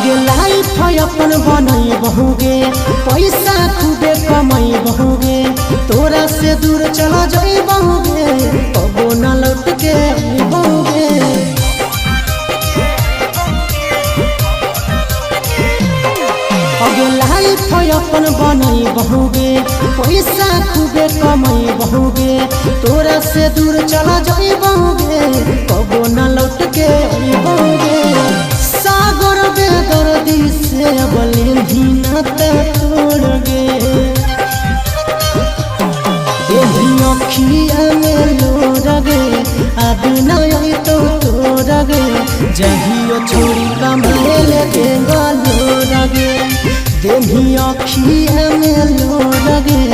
आगे लाइफ अपन बनई बहुगे, पैसा खूबे कमाई बहुगे, तोरा से दूर चला जाई बहुगे, कबो न लौट के बहुगे। आगे लाइफ अपन बनई बहुगे, पैसा खूबे कमाई बहुगे, तोरा से दूर चला जाई बहुगे, कबो न लौट के बहुगे। सागर बेदर्दी से बले धीनत तोड़ गे, अखिया में लोर गे, अब नहीं तो तोड़ गे, जहियो छोड़ी कमाए लगे लोर गे, देही अखिया में लोर गे,